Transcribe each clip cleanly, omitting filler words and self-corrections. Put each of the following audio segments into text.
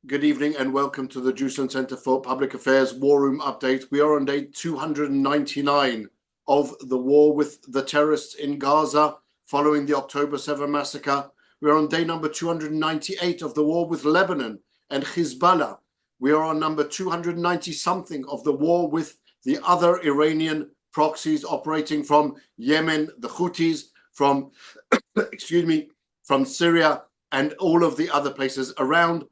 Good evening and welcome to the Jerusalem Center for Public Affairs War Room Update. We are on day 299 of the war with the terrorists in Gaza following the October 7 massacre. We are on day number 298 of the war with Lebanon and Hezbollah. We are on number 290-something of the war with the other Iranian proxies operating from Yemen, the Houthis, from, from Syria and all of the other places around,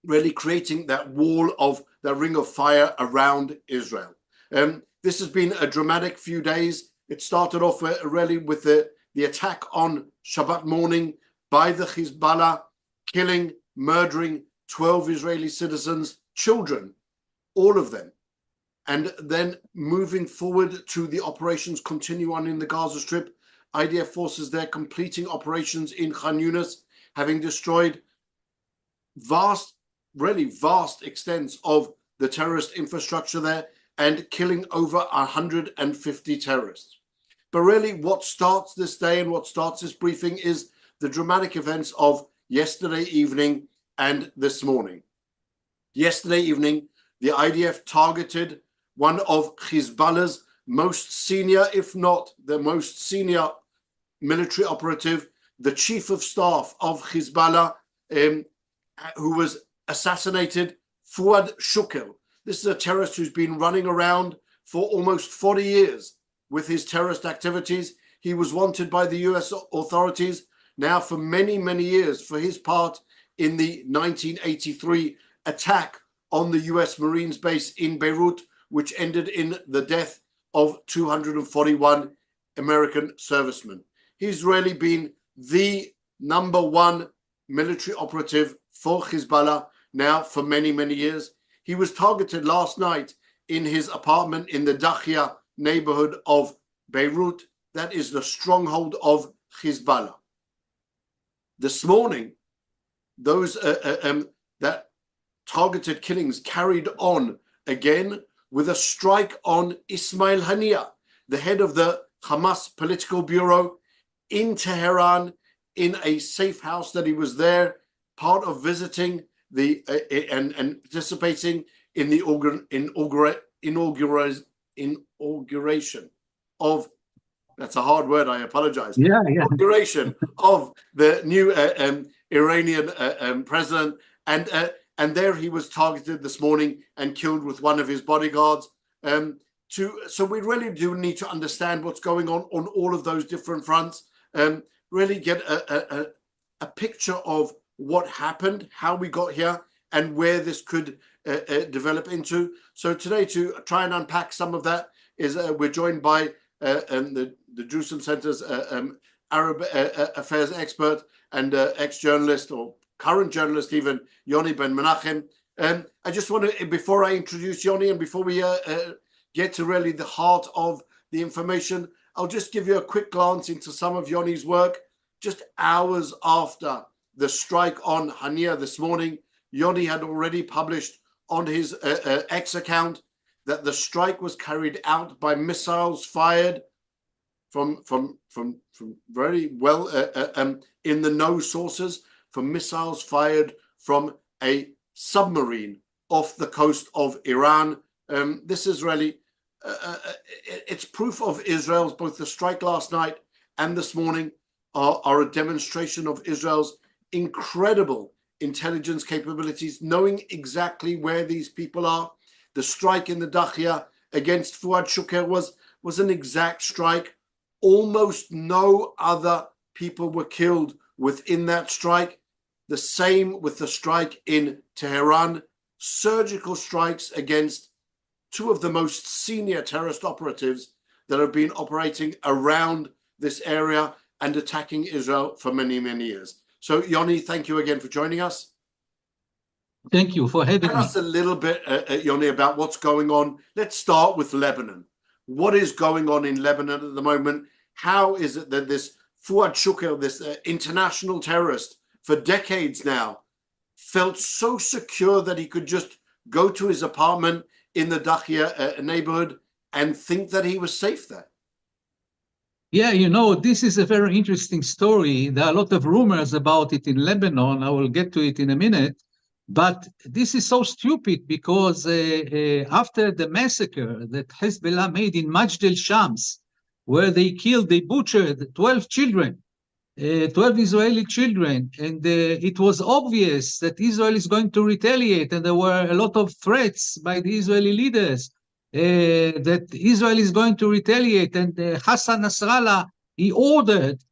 really creating that wall of the ring of fire around Israel. This has been a dramatic few days. It started off really with the attack on Shabbat morning by the Hezbollah, killing, murdering 12 Israeli citizens, children, all of them. And then moving forward to the operations continue on in the Gaza Strip. IDF forces there completing operations in Khan Yunis, having destroyed really vast extents of the terrorist infrastructure there and killing over 150 terrorists. But really what starts this day and what starts this briefing is the dramatic events of yesterday evening and this morning. Yesterday evening, the IDF targeted one of Hezbollah's most senior, if not the most senior military operative, the chief of staff of Hezbollah, who was assassinated, Fouad Shukr. This is a terrorist who's been running around for almost 40 years with his terrorist activities. He was wanted by the US authorities now for many, many years for his part in the 1983 attack on the US Marines base in Beirut, which ended in the death of 241 American servicemen. He's really been the number one military operative for Hezbollah now for many, many years. He was targeted last night in his apartment in the Dakhia neighborhood of Beirut. That is the stronghold of Hezbollah. This morning, those that targeted killings carried on again with a strike on Ismail Haniyeh, the head of the Hamas political bureau in Tehran, in a safe house that he was there, part of visiting the and participating in the inauguration of, that's a hard word, I apologize. Inauguration of the new Iranian president, and there he was targeted this morning and killed with one of his bodyguards. So we really do need to understand what's going on all of those different fronts, really get a picture of what happened, how we got here, and where this could develop into. So today, to try and unpack some of that, is we're joined by the Jerusalem Center's Arab affairs expert and ex-journalist, or current journalist even, Yoni Ben Menachem. I just want to, before I introduce Yoni and before we get to really the heart of the information, I'll just give you a quick glance into some of Yoni's work. Just hours after the strike on Haniyeh this morning, Yoni had already published on his X account that the strike was carried out by missiles fired from very well in the know sources, from missiles fired from a submarine off the coast of Iran. This is really it's proof of Israel's, both the strike last night and this morning are a demonstration of Israel's incredible intelligence capabilities, knowing exactly where these people are. The strike in the Dakhia against Fouad Shukr was an exact strike. Almost no other people were killed within that strike. The same with the strike in Tehran. Surgical strikes against two of the most senior terrorist operatives that have been operating around this area and attacking Israel for many, many years. So, Yoni, thank you again for joining us. Thank you for having me. Tell us a little bit, Yoni, about what's going on. Let's start with Lebanon. What is going on in Lebanon at the moment? How is it that this Fouad Shukr, this international terrorist, for decades now, felt so secure that he could just go to his apartment in the Dakhia neighborhood and think that he was safe there? Yeah, you know, this is a very interesting story. There are a lot of rumors about it in Lebanon. I will get to it in a minute. But this is so stupid because after the massacre that Hezbollah made in Majd al-Shams, where they butchered 12 children, 12 Israeli children, and it was obvious that Israel is going to retaliate, and there were a lot of threats by the Israeli leaders that Israel is going to retaliate, and Hassan Nasrallah, he ordered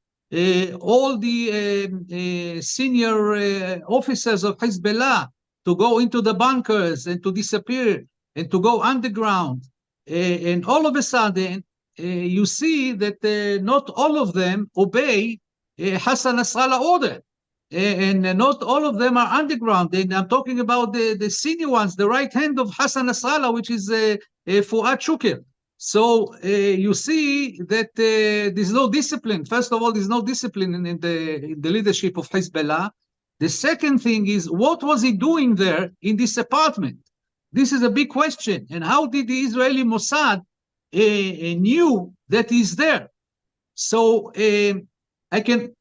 all the senior officers of Hezbollah to go into the bunkers and to disappear and to go underground. And all of a sudden, you see that not all of them obey Hassan Nasrallah order. And not all of them are underground. And I'm talking about the senior ones, the right hand of Hassan Nasrallah, which is Fuad Shukr. So you see that there's no discipline. First of all, there's no discipline in the leadership of Hezbollah. The second thing is, what was he doing there in this apartment? This is a big question. And how did the Israeli Mossad knew that he's there? So I can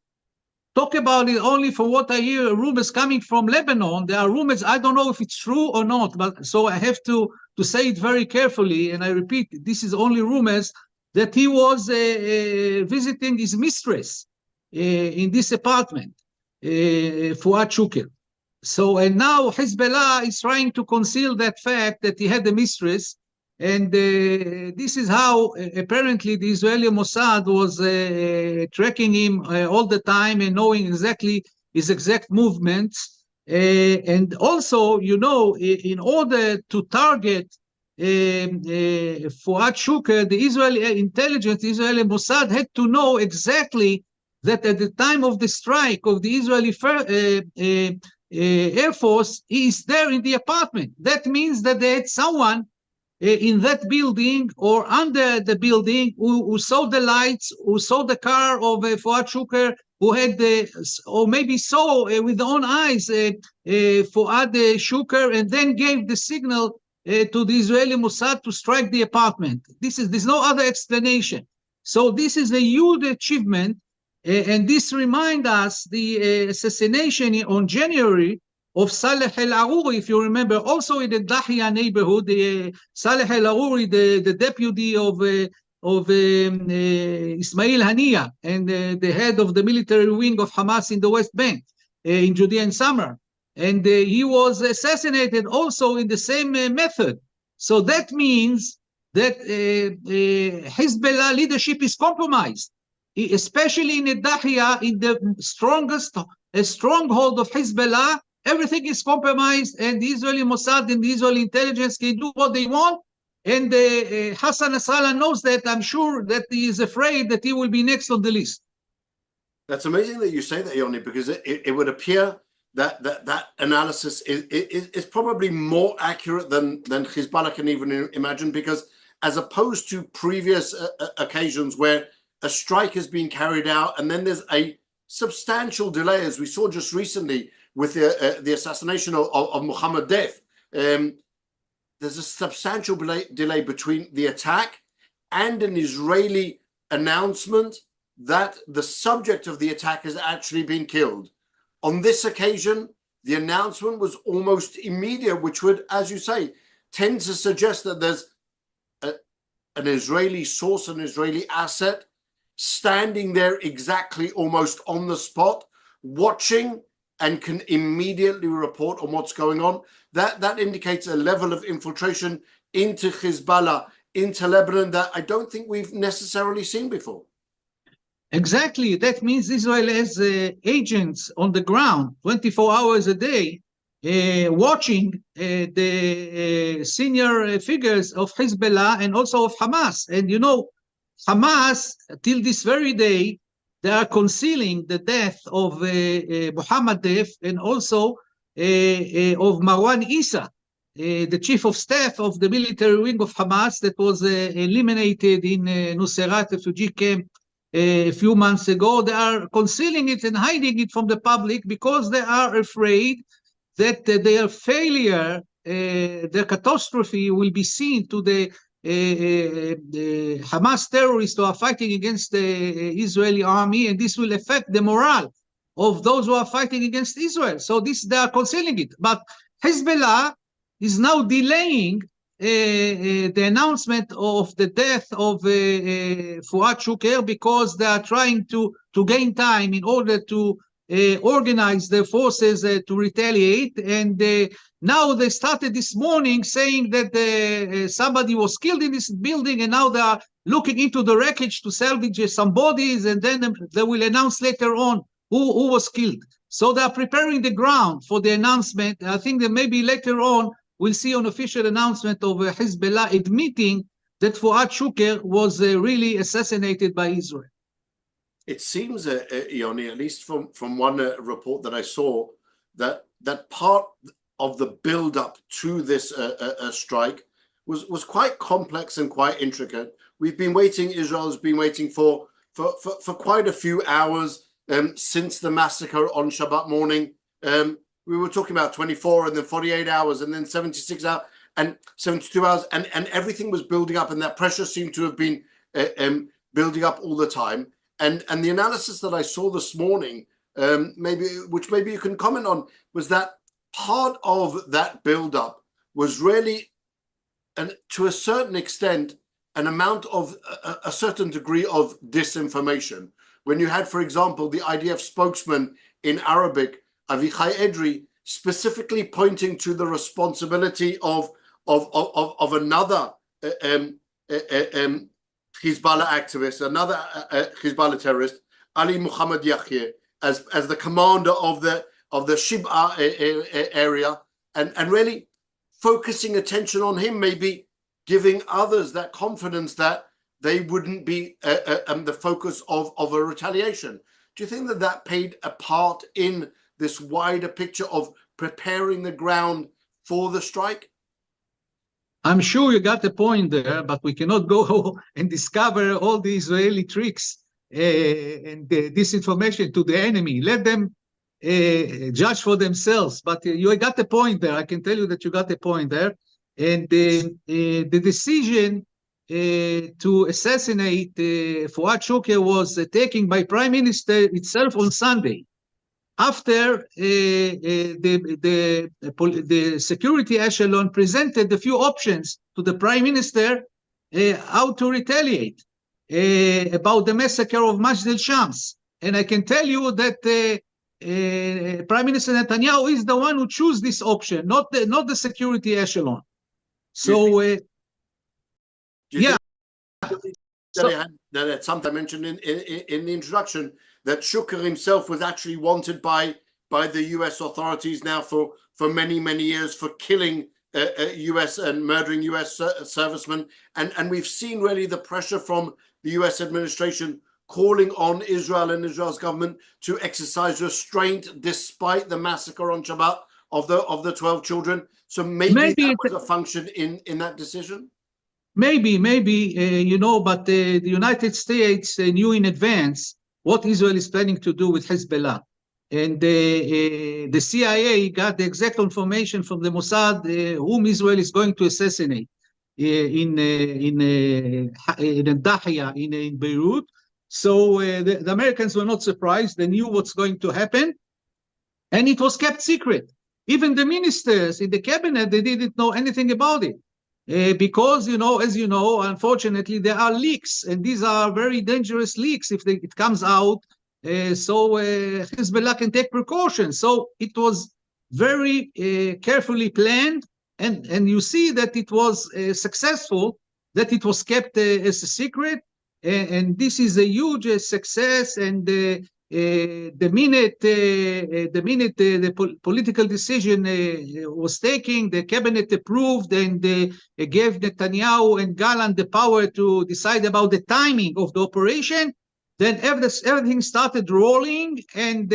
talk about it only for what I hear rumors coming from Lebanon. There are rumors, I don't know if it's true or not, but so I have to say it very carefully, and I repeat, this is only rumors, that he was visiting his mistress in this apartment, Fuad Shukr. So, and now Hezbollah is trying to conceal that fact that he had a mistress, and this is how apparently the Israeli Mossad was tracking him all the time and knowing exactly his exact movements. And also, you know, in order to target Fuad Shukr, the Israeli intelligence, the Israeli Mossad had to know exactly that at the time of the strike of the Israeli Air Force, he is there in the apartment. That means that they had someone in that building or under the building who saw the lights, who saw the car of Fuad Shukr, who had, or maybe saw with their own eyes Fuad Shukr, and then gave the signal to the Israeli Mossad to strike the apartment. There's no other explanation. So this is a huge achievement, and this reminds us the assassination on January of Saleh al-Aruri, if you remember, also in the Dahia neighborhood, Saleh al-Aruri, the deputy of Ismail Haniyeh, and the head of the military wing of Hamas in the West Bank, in Judea and Samaria. And he was assassinated also in the same method. So that means that Hezbollah leadership is compromised, especially in Dahia, in the strongest stronghold of Hezbollah. Everything is compromised, and the Israeli Mossad and the Israeli intelligence can do what they want. And Hassan Nasrallah knows that. I'm sure that he is afraid that he will be next on the list. That's amazing that you say that, Yoni, because it would appear that analysis is probably more accurate than Hezbollah can even imagine, because as opposed to previous occasions where a strike has been carried out and then there's a substantial delay, as we saw just recently with the assassination of Mohammed Deif, there's a substantial delay between the attack and an Israeli announcement that the subject of the attack has actually been killed. On this occasion, the announcement was almost immediate, which would, as you say, tend to suggest that there's an Israeli source, an Israeli asset, standing there exactly almost on the spot, watching and can immediately report on what's going on. That indicates a level of infiltration into Hezbollah, into Lebanon, that I don't think we've necessarily seen before. Exactly. That means Israel has agents on the ground 24 hours a day watching the senior figures of Hezbollah and also of Hamas. And you know, Hamas, till this very day, they are concealing the death of Mohammed Deif and also of Marwan Issa, the chief of staff of the military wing of Hamas that was eliminated in Nuseirat refugee camp a few months ago. They are concealing it and hiding it from the public because they are afraid that their failure, their catastrophe will be seen to the Hamas terrorists who are fighting against the Israeli army, and this will affect the morale of those who are fighting against Israel. So they are concealing it. But Hezbollah is now delaying the announcement of the death of Fuad Shukr because they are trying to gain time in order to organize their forces to retaliate. And now they started this morning saying that somebody was killed in this building, and now they are looking into the wreckage to salvage some bodies, and then they will announce later on who was killed. So they are preparing the ground for the announcement. I think that maybe later on we'll see an official announcement of Hezbollah admitting that Fuad Shukr was really assassinated by Israel. It seems, Yoni, at least from one report that I saw, that part of the build-up to this strike was quite complex and quite intricate. We've been waiting, Israel's been waiting for quite a few hours since the massacre on Shabbat morning. We were talking about 24 and then 48 hours and then 76 hours and 72 hours, and everything was building up, and that pressure seemed to have been building up all the time. And the analysis that I saw this morning, which maybe you can comment on, was that part of that build-up was really, and to a certain extent, an amount of a certain degree of disinformation. When you had, for example, the IDF spokesman in Arabic, Avichai Edri, specifically pointing to the responsibility of another Hezbollah activist, another Hezbollah terrorist, Ali Muhammad Yahya, as the commander of the Shib'a area, and really focusing attention on him, maybe giving others that confidence that they wouldn't be the focus of a retaliation. Do you think that played a part in this wider picture of preparing the ground for the strike? I'm sure you got the point there, but we cannot go and discover all the Israeli tricks and disinformation to the enemy. Let them judge for themselves. But you got the point there. I can tell you that you got the point there. And the decision to assassinate Fuad Shukr was taken by Prime Minister itself on Sunday, after the security echelon presented a few options to the Prime Minister how to retaliate about the massacre of Majd al-Shams. And I can tell you that Prime Minister Netanyahu is the one who chose this option, not the security echelon. So, yeah. That sometimes mentioned in the introduction, that Shukr himself was actually wanted by the U.S. authorities now for many years for killing U.S. and murdering U.S. servicemen, and we've seen really the pressure from the U.S. administration calling on Israel and Israel's government to exercise restraint despite the massacre on Shabbat of the 12 children. So maybe that was a function in that decision. Maybe, but the United States knew in advance what Israel is planning to do with Hezbollah. And the CIA got the exact information from the Mossad whom Israel is going to assassinate in Dahia, in Beirut. So the Americans were not surprised. They knew what's going to happen. And it was kept secret. Even the ministers in the cabinet, they didn't know anything about it. Because, as you know, unfortunately, there are leaks, and these are very dangerous leaks if it comes out. So Hezbollah can take precautions. So it was very carefully planned, and you see that it was successful, that it was kept as a secret, and this is a huge success. And the minute the political decision was taken, the cabinet approved and gave Netanyahu and Gallant the power to decide about the timing of the operation. Then everything started rolling, and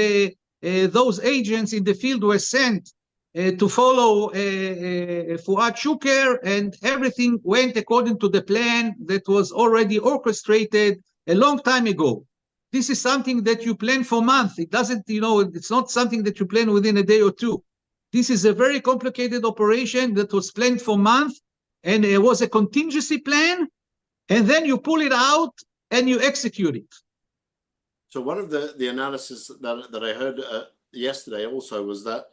those agents in the field were sent to follow Fuad Shukr, and everything went according to the plan that was already orchestrated a long time ago. This is something that you plan for months. It doesn't, it's not something that you plan within a day or two. This is a very complicated operation that was planned for months, and it was a contingency plan, and then you pull it out and you execute it. So one of the analysis that I heard yesterday also was that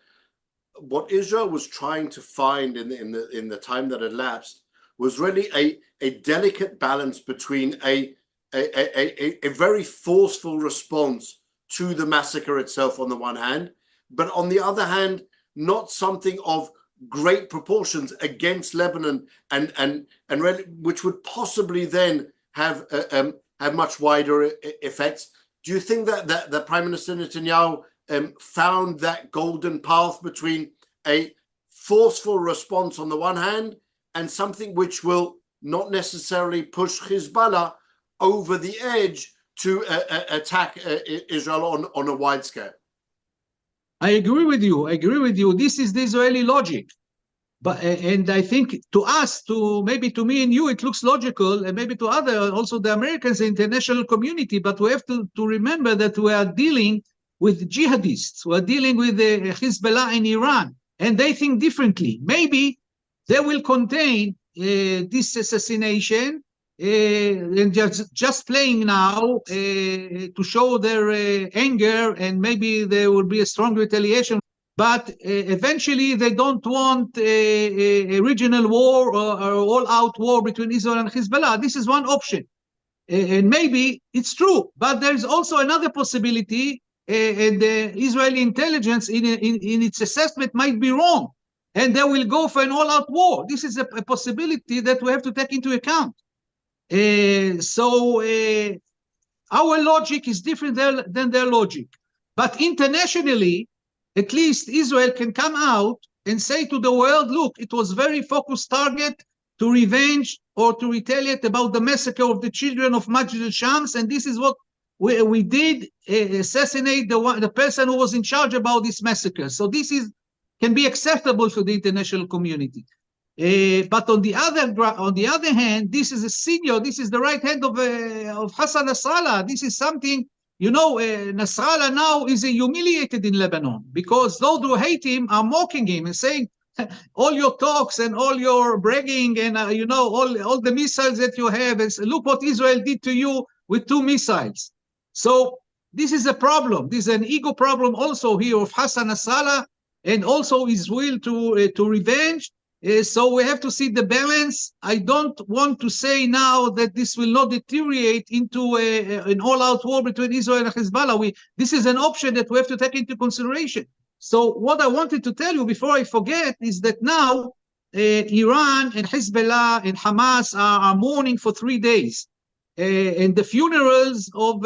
what Israel was trying to find in the time that had elapsed was really a delicate balance between a very forceful response to the massacre itself on the one hand, but on the other hand, not something of great proportions against Lebanon and really, which would possibly then have much wider effects. Do you think that Prime Minister Netanyahu found that golden path between a forceful response on the one hand and something which will not necessarily push Hezbollah over the edge to attack Israel on a wide scale? I agree with you. This is the Israeli logic. And I think to us, maybe to me and you, it looks logical, and maybe to others, also the Americans, the international community. But we have to remember that we are dealing with jihadists. We are dealing with Hezbollah in Iran, and they think differently. Maybe they will contain this assassination and just playing now to show their anger, and maybe there will be a strong retaliation. But eventually they don't want a regional war or all-out war between Israel and Hezbollah. This is one option. And maybe it's true, but there's also another possibility, and the Israeli intelligence in its assessment might be wrong, and they will go for an all-out war. This is a possibility that we have to take into account. So our logic is different than their logic. But internationally, at least Israel can come out and say to the world, look, it was very focused target to revenge or to retaliate about the massacre of the children of Majd al-Shams, and this is what we did, assassinate the person who was in charge about this massacre. So this can be acceptable for the international community. But on the other hand, this is the right hand of Hassan Nasrallah. This is something, Nasrallah now is humiliated in Lebanon, because those who hate him are mocking him and saying, all your talks and all your bragging and all the missiles that you have, and look what Israel did to you with 2 missiles. So this is a problem. This is an ego problem also here of Hassan Nasrallah, and also his will to revenge. So we have to see the balance. I don't want to say now that this will not deteriorate into an all-out war between Israel and Hezbollah. This is an option that we have to take into consideration. So what I wanted to tell you before I forget is that now Iran and Hezbollah and Hamas are mourning for 3 days. And the funerals of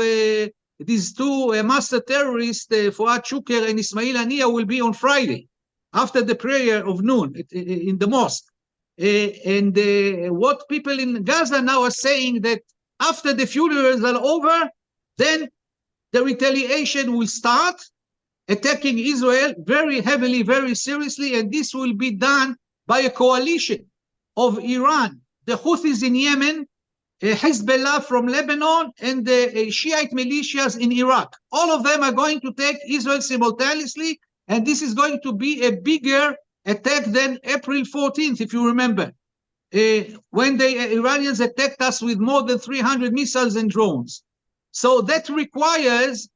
these 2 master terrorists, Fuad Shukr and Ismail Haniyeh, will be on Friday, after the prayer of noon in the mosque. And what people in Gaza now are saying, that after the funerals are over, then the retaliation will start, attacking Israel very heavily, very seriously, and this will be done by a coalition of Iran, the Houthis in Yemen, Hezbollah from Lebanon, and the Shiite militias in Iraq. All of them are going to take Israel simultaneously, and this is going to be a bigger attack than April 14th, if you remember, when the Iranians attacked us with more than 300 missiles and drones. So that requires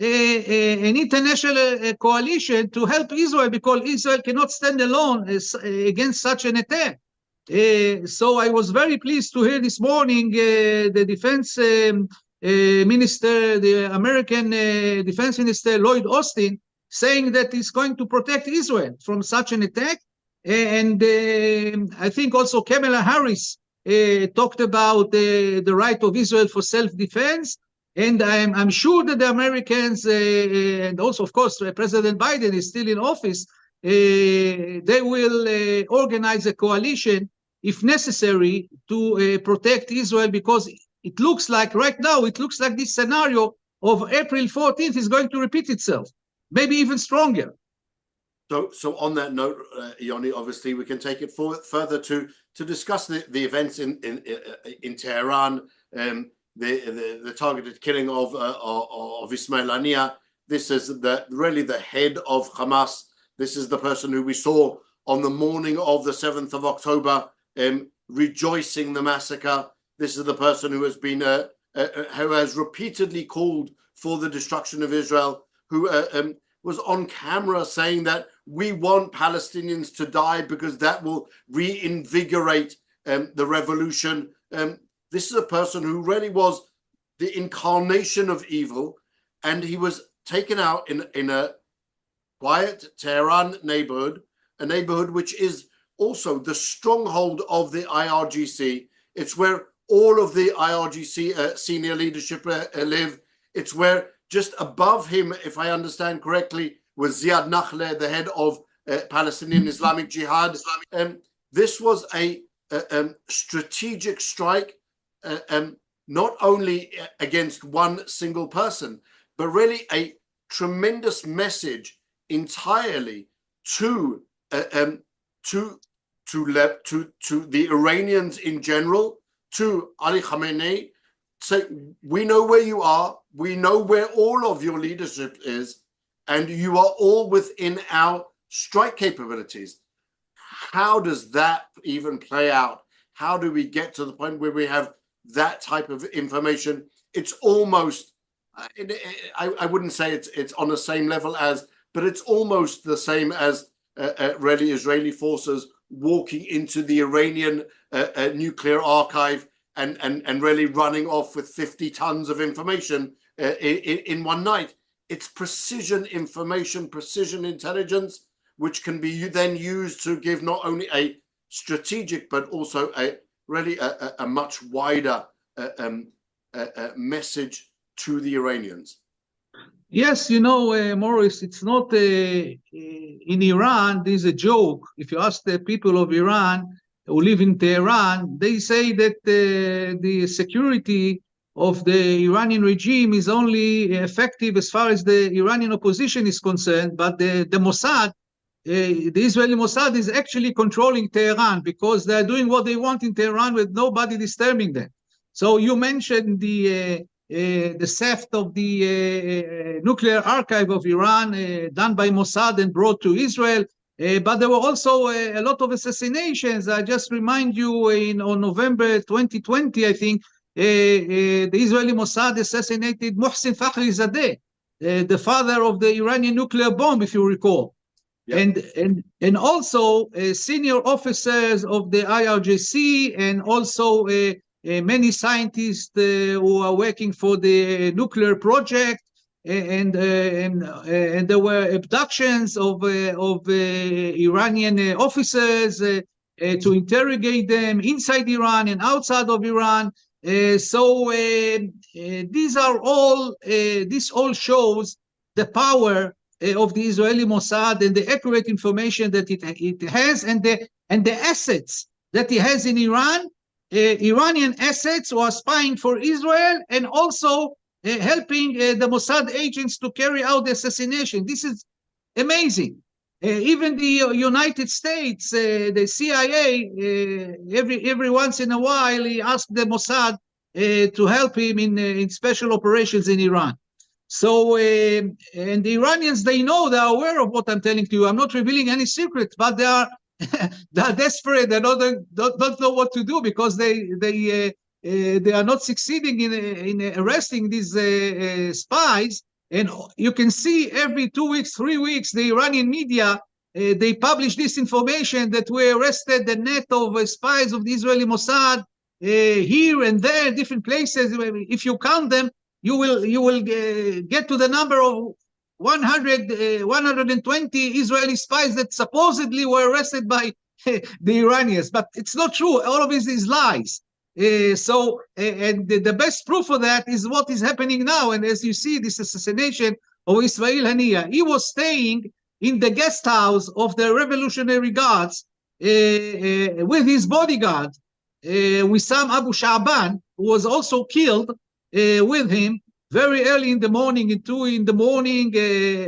an international coalition to help Israel, because Israel cannot stand alone against such an attack. So I was very pleased to hear this morning the defense minister, the American defense minister, Lloyd Austin, saying that he's going to protect Israel from such an attack. And I think also Kamala Harris talked about the right of Israel for self-defense. And I'm sure that the Americans, and also, of course, President Biden is still in office, they will organize a coalition, if necessary, to protect Israel, because it looks like right now, it looks like this scenario of April 14th is going to repeat itself, maybe even stronger. So on that note, Yoni, obviously we can take it further to discuss the events in Tehran, the targeted killing of Ismail Haniyeh. This is really the head of Hamas. This is the person who we saw on the morning of the 7th of October rejoicing the massacre. This is the person who has been who has repeatedly called for the destruction of Israel, who was on camera saying that we want Palestinians to die because that will reinvigorate the revolution. This is a person who really was the incarnation of evil, and he was taken out in a quiet Tehran neighborhood, a neighborhood which is also the stronghold of the IRGC. It's where all of the IRGC senior leadership live. It's where just above him, if I understand correctly, was Ziad Nakhleh, the head of Palestinian Islamic Jihad. This was a strategic strike, not only against one single person, but really a tremendous message entirely to the Iranians in general, to Ali Khamenei. Say, we know where you are, we know where all of your leadership is, and you are all within our strike capabilities. How does that even play out? How do we get to the point where we have that type of information? It's almost, I wouldn't say it's on the same level as, but it's almost the same as really Israeli forces walking into the Iranian nuclear archive and really running off with 50 tons of information in one night. It's precision information, precision intelligence, which can be then used to give not only a strategic, but also a really a much wider message to the Iranians. Yes, you know, Morris, it's not in Iran, there's a joke. If you ask the people of Iran who live in Tehran, they say that the security of the Iranian regime is only effective as far as the Iranian opposition is concerned, but the Mossad, the Israeli Mossad is actually controlling Tehran because they're doing what they want in Tehran with nobody disturbing them. So you mentioned the theft of the nuclear archive of Iran done by Mossad and brought to Israel. But there were also a lot of assassinations. I just remind you, on November 2020, I think, the Israeli Mossad assassinated Mohsen Fakhrizadeh, the father of the Iranian nuclear bomb, if you recall. Yep. And also senior officers of the IRGC, and also many scientists who are working for the nuclear project, and there were abductions of Iranian officers to interrogate them inside Iran and outside of Iran. So these are all. This all shows the power of the Israeli Mossad and the accurate information that it has, and the assets that it has in Iran. Iranian assets who are spying for Israel and also helping the Mossad agents to carry out the assassination. This is amazing. Even the United States, the CIA, every once in a while, he asked the Mossad to help him in special operations in Iran. So, and the Iranians, they know, they're aware of what I'm telling to you. I'm not revealing any secrets, but they are desperate. They don't know what to do because they are not succeeding in arresting these spies. And you can see every 2 weeks, 3 weeks, the Iranian media, they publish this information that we arrested the net of spies of the Israeli Mossad here and there, different places. If you count them, you will get to the number of 120 Israeli spies that supposedly were arrested by the Iranians. But it's not true. All of this is lies. So, and the best proof of that is what is happening now. And as you see, this assassination of Ismail Haniyeh, he was staying in the guest house of the Revolutionary Guards with his bodyguard, Wissam Abu Sha'ban, who was also killed with him very early in the morning, at 2 in the morning.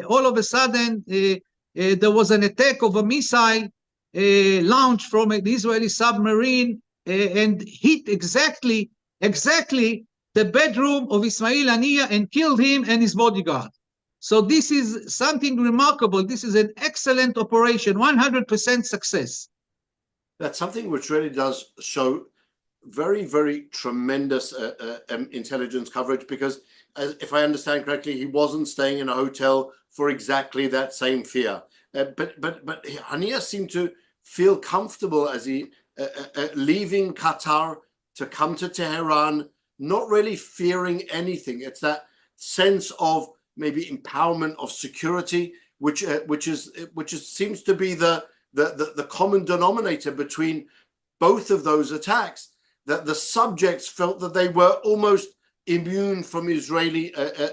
All of a sudden, there was an attack of a missile launched from an Israeli submarine and hit exactly the bedroom of Ismail Haniyeh and killed him and his bodyguard. So this is something remarkable. This is an excellent operation, 100% success. That's something which really does show very, very tremendous intelligence coverage, because if I understand correctly, he wasn't staying in a hotel for exactly that same fear. But Hania seemed to feel comfortable as he leaving Qatar to come to Tehran, not really fearing anything. It's that sense of maybe empowerment of security, which seems to be the common denominator between both of those attacks. That the subjects felt that they were almost immune from Israeli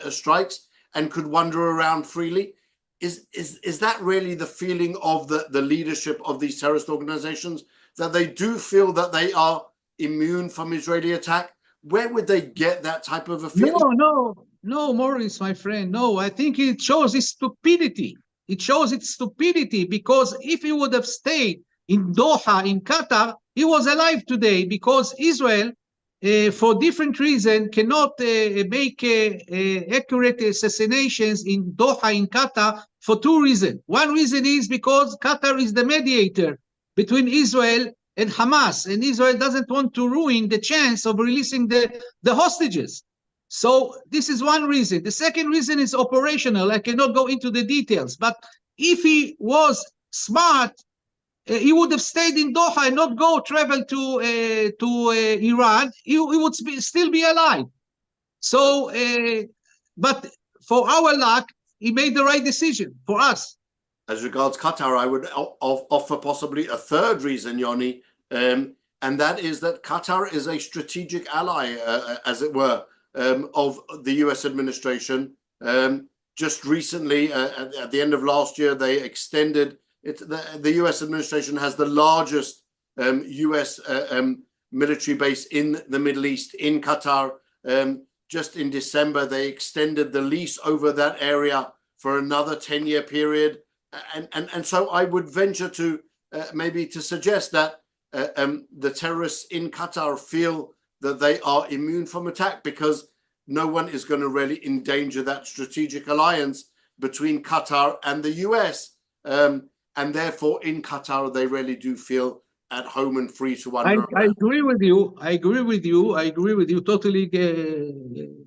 strikes and could wander around freely. Is that really the feeling of the leadership of these terrorist organizations, that they do feel that they are immune from Israeli attack? Where would they get that type of a feeling? No, Maurice, my friend. No, I think it shows its stupidity. It shows its stupidity, because if he would have stayed in Doha, in Qatar, he was alive today, because Israel, for different reasons, cannot make accurate assassinations in Doha, in Qatar, for two reasons. One reason is because Qatar is the mediator between Israel and Hamas, and Israel doesn't want to ruin the chance of releasing the hostages. So this is one reason. The second reason is operational. I cannot go into the details, but if he was smart, he would have stayed in Doha and not travel to Iran. He would still be alive. So, but for our luck, he made the right decision for us. As regards Qatar, I would offer possibly a third reason, Yoni, and that is that Qatar is a strategic ally, as it were, of the US administration. Just recently, at the end of last year, they extended it. The US administration has the largest US military base in the Middle East, in Qatar. Just in December, they extended the lease over that area for another 10-year period. And so I would venture to maybe to suggest that the terrorists in Qatar feel that they are immune from attack, because no one is going to really endanger that strategic alliance between Qatar and the US. And therefore, in Qatar, they really do feel at home and free to wander around. I agree with you. I agree with you. Totally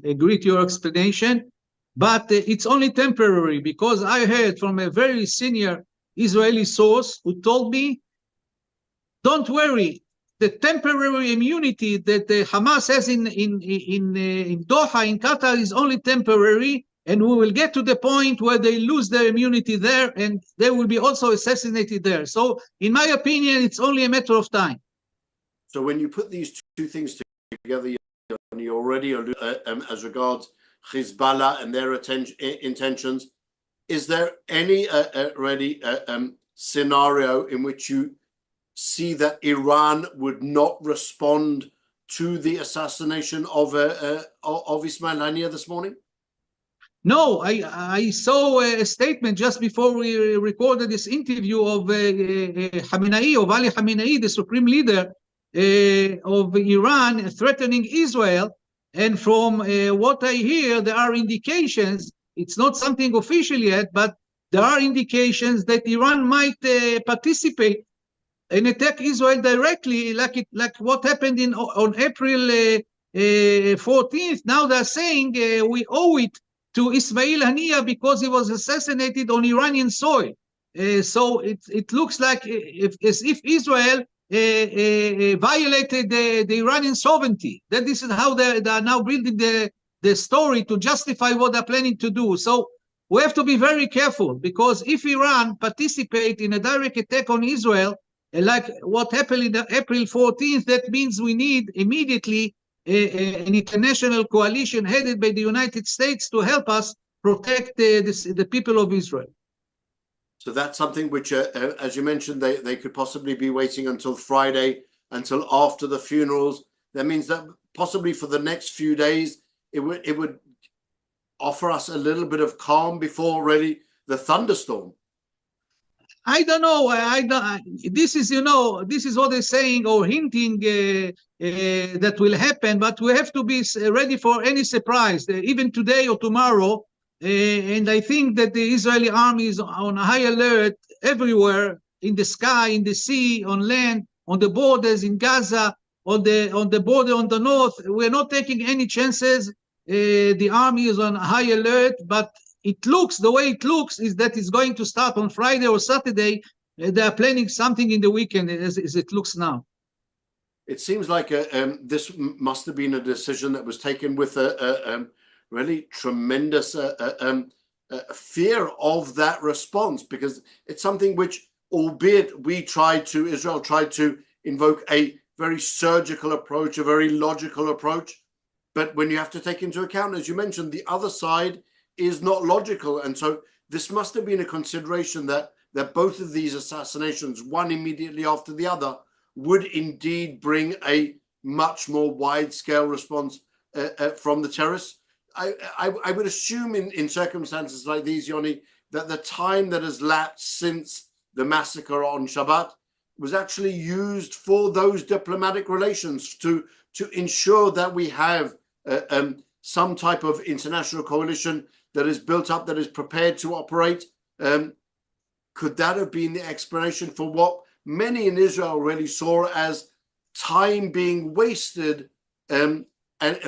agree to your explanation. But it's only temporary, because I heard from a very senior Israeli source who told me, don't worry, the temporary immunity that the Hamas has in Doha, in Qatar, is only temporary, and we will get to the point where they lose their immunity there, and they will be also assassinated there. So, in my opinion, it's only a matter of time. So when you put these two things together, you already as regards Hezbollah and their intentions, is there any scenario in which you see that Iran would not respond to the assassination of Ismail Haniyeh this morning? No, I saw a statement just before we recorded this interview of Khamenei, of Ali Khamenei, the supreme leader of Iran, threatening Israel. And from what I hear, there are indications, it's not something official yet, but there are indications that Iran might participate and attack Israel directly, like what happened on April 14th. Now they're saying we owe it to Ismail Haniyeh because he was assassinated on Iranian soil. So it looks like as if Israel violated the Iranian sovereignty. That this is how they are now building the story to justify what they're planning to do. So we have to be very careful, because if Iran participate in a direct attack on Israel, like what happened in April 14th, that means we need immediately an international coalition headed by the United States to help us protect the people of Israel. So that's something which, as you mentioned, they could possibly be waiting until Friday, until after the funerals. That means that possibly for the next few days, it would offer us a little bit of calm before really the thunderstorm. I don't know. This is what they're saying or hinting that will happen, but we have to be ready for any surprise, even today or tomorrow. And I think that the Israeli army is on high alert everywhere, in the sky, in the sea, on land, on the borders, in Gaza, on the border on the north. We're not taking any chances. the army is on high alert, but the way it looks is that it's going to start on Friday or Saturday. They are planning something in the weekend as it looks now. It seems like this must have been a decision that was taken with a really tremendous fear of that response, because it's something which, albeit Israel tried to invoke a very surgical approach, a very logical approach, but when you have to take into account, as you mentioned, the other side is not logical. And so this must have been a consideration that both of these assassinations, one immediately after the other, would indeed bring a much more wide-scale response from the terrorists. I would assume in circumstances like these, Yoni, that the time that has lapsed since the massacre on Shabbat was actually used for those diplomatic relations to ensure that we have some type of international coalition that is built up, that is prepared to operate. Could that have been the explanation for what many in Israel really saw as time being wasted and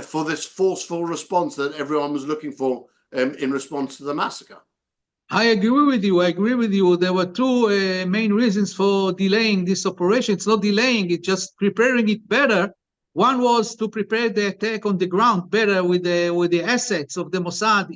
for this forceful response that everyone was looking for in response to the massacre? I agree with you. There were two main reasons for delaying this operation. It's not delaying, it's just preparing it better. One was to prepare the attack on the ground better with the assets of the Mossad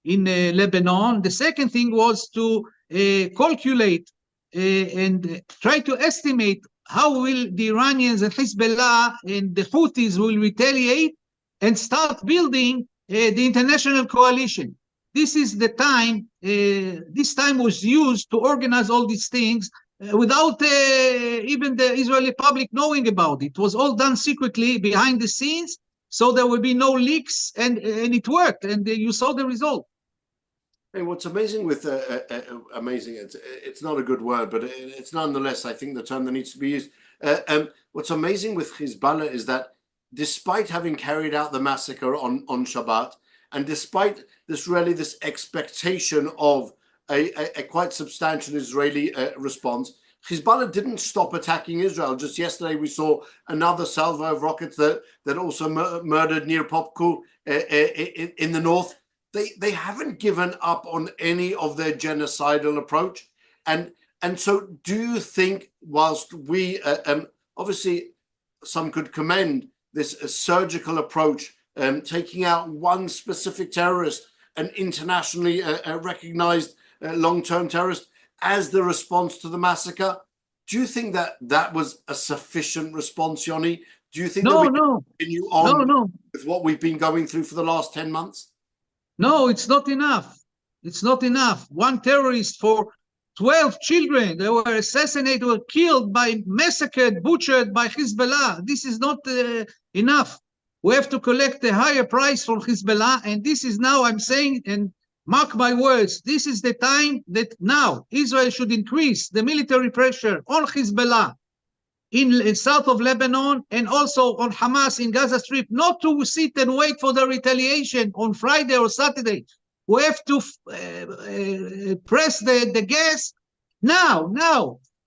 in Lebanon. The second thing was to calculate and try to estimate how will the Iranians and Hezbollah and the Houthis will retaliate and start building the international coalition. This is the time, this time was used to organize all these things without even the Israeli public knowing about it. It was all done secretly behind the scenes, so there will be no leaks, and it worked, and you saw the result. And what's amazing with amazing, it's not a good word, but it's nonetheless, I think, the term that needs to be used. What's amazing with Hezbollah is that despite having carried out the massacre on Shabbat, and despite this expectation of a quite substantial Israeli response, Hezbollah didn't stop attacking Israel. Just yesterday, we saw another salvo of rockets that also murdered Nir Popko in the north. They haven't given up on any of their genocidal approach. And so do you think, whilst we, obviously some could commend this surgical approach, taking out one specific terrorist, an internationally recognized long-term terrorist, as the response to the massacre, do you think that was a sufficient response, Yoni? Do you think that we can continue on with what we've been going through for the last 10 months? No, it's not enough. It's not enough. One terrorist for 12 children, they were assassinated, were killed, massacred, butchered by Hezbollah. This is not enough. We have to collect a higher price from Hezbollah, and this is now, I'm saying, and mark my words, this is the time that now Israel should increase the military pressure on Hezbollah in south of Lebanon, and also on Hamas in Gaza Strip, not to sit and wait for the retaliation on Friday or Saturday. We have to press the gas now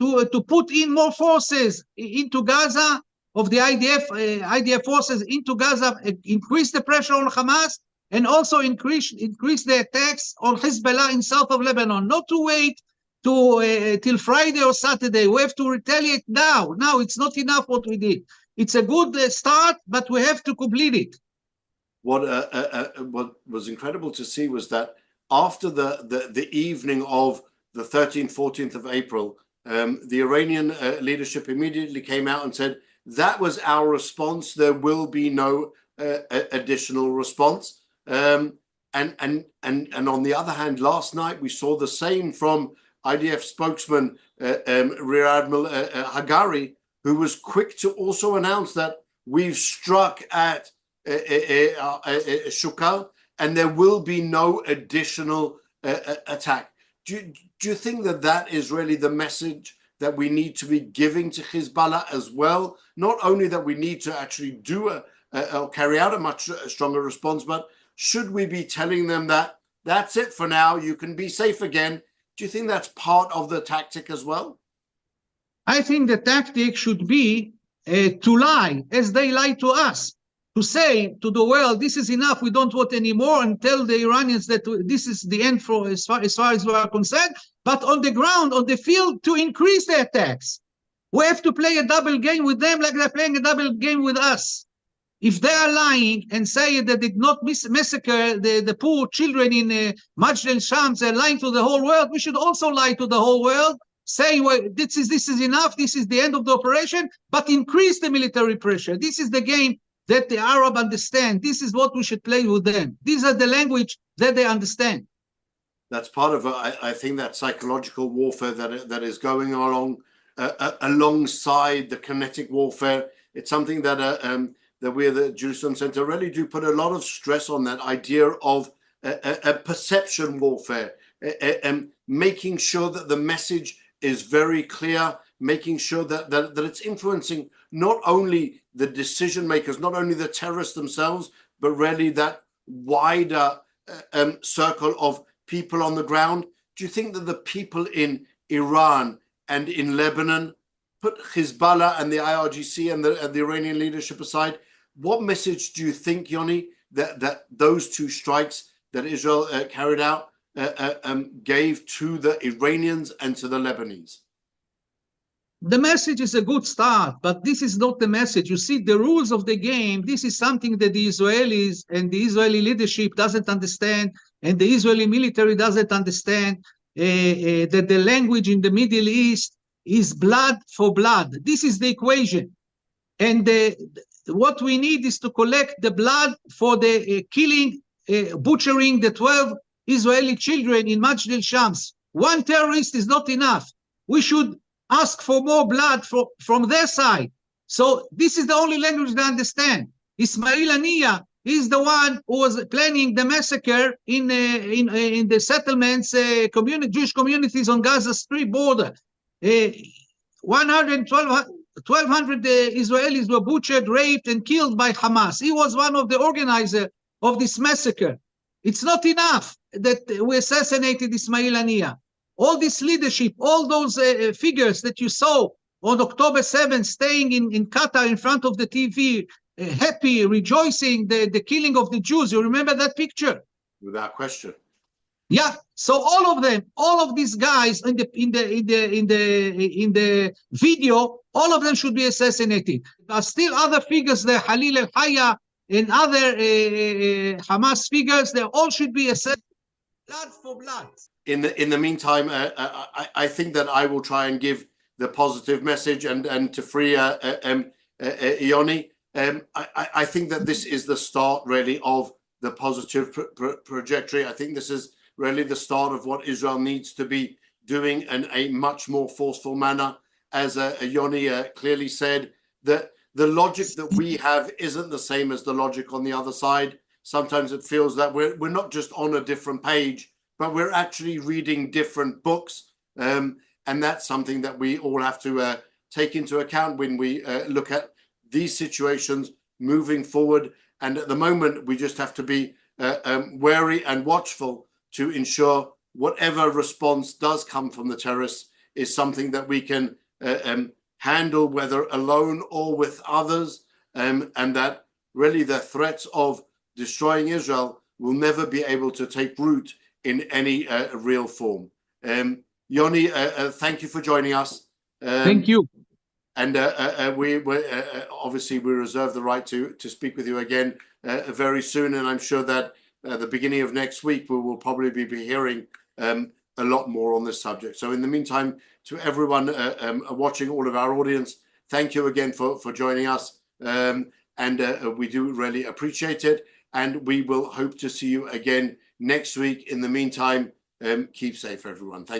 to put in more forces into Gaza, of the IDF forces into Gaza, increase the pressure on Hamas, and also increase the attacks on Hezbollah in south of Lebanon, not to wait till Friday or Saturday. We have to retaliate now. Now, it's not enough what we did. It's a good start, but we have to complete it. What was incredible to see was that after the evening of the 13th, 14th of April, the Iranian leadership immediately came out and said, that was our response. There will be no additional response. And on the other hand, last night we saw the same from IDF spokesman Rear Admiral Hagari, who was quick to also announce that we've struck at Shukal, and there will be no additional attack. Do you think that is really the message that we need to be giving to Hezbollah as well? Not only that we need to actually do or carry out a much stronger response, but should we be telling them that that's it for now, you can be safe again? Do you think that's part of the tactic as well? I think the tactic should be to lie as they lie to us. to say to the world, this is enough, we don't want any more, and tell the Iranians that this is the end for as far as we are concerned, but on the ground, on the field, to increase the attacks. We have to play a double game with them like they're playing a double game with us. If they are lying and say that they did not massacre the poor children in Majd al-Shams, they're lying to the whole world, we should also lie to the whole world, say, well, this is enough, this is the end of the operation, but increase the military pressure. This is the game that the Arab understand. This is what we should play with them. These are the language that they understand. That's part of, I think, that psychological warfare that is going along alongside the kinetic warfare. It's something that that we at the Jerusalem Center really do put a lot of stress on, that idea of a perception warfare, making sure that the message is very clear, making sure that it's influencing not only the decision makers, not only the terrorists themselves, but really that wider circle of people on the ground. Do you think that the people in Iran and in Lebanon, put Hezbollah and the IRGC and the Iranian leadership aside, what message do you think, Yoni, that those two strikes that Israel carried out gave to the Iranians and to the Lebanese? The message is a good start, but this is not the message. You see, the rules of the game, this is something that the Israelis and the Israeli leadership doesn't understand, and the Israeli military doesn't understand, that the language in the Middle East is blood for blood. This is the equation. And what we need is to collect the blood for the killing, butchering the 12 Israeli children in Majd al-Shams. One terrorist is not enough. We should ask for more blood from their side. So this is the only language they understand. Ismail Haniyeh is the one who was planning the massacre in the settlements, Jewish communities on Gaza Strip border. 1,200 Israelis were butchered, raped, and killed by Hamas. He was one of the organizers of this massacre. It's not enough that we assassinated Ismail Haniyeh. All this leadership, all those figures that you saw on October 7th staying in Qatar in front of the TV, happy, rejoicing the killing of the Jews. You remember that picture? Without question. Yeah. So all of them, all of these guys in the video, all of them should be assassinated. There are still other figures there, Khalil al-Hayya and other Hamas figures. They all should be assassinated, blood for blood. In the meantime, I think that I will try and give the positive message and to free Yoni. I think that this is the start really of the positive trajectory. I think this is really the start of what Israel needs to be doing in a much more forceful manner. As Yoni clearly said, that the logic that we have isn't the same as the logic on the other side. Sometimes it feels that we're not just on a different page, but we're actually reading different books. And that's something that we all have to take into account when we look at these situations moving forward. And at the moment, we just have to be wary and watchful to ensure whatever response does come from the terrorists is something that we can handle, whether alone or with others, and that really the threats of destroying Israel will never be able to take root in any real form. Yoni, thank you for joining us. Thank you. And we obviously we reserve the right to speak with you again very soon. And I'm sure that at the beginning of next week, we will probably be hearing a lot more on this subject. So in the meantime, to everyone watching, all of our audience, thank you again for joining us. And we do really appreciate it. And we will hope to see you again next week. In the meantime, keep safe, everyone. Thank you.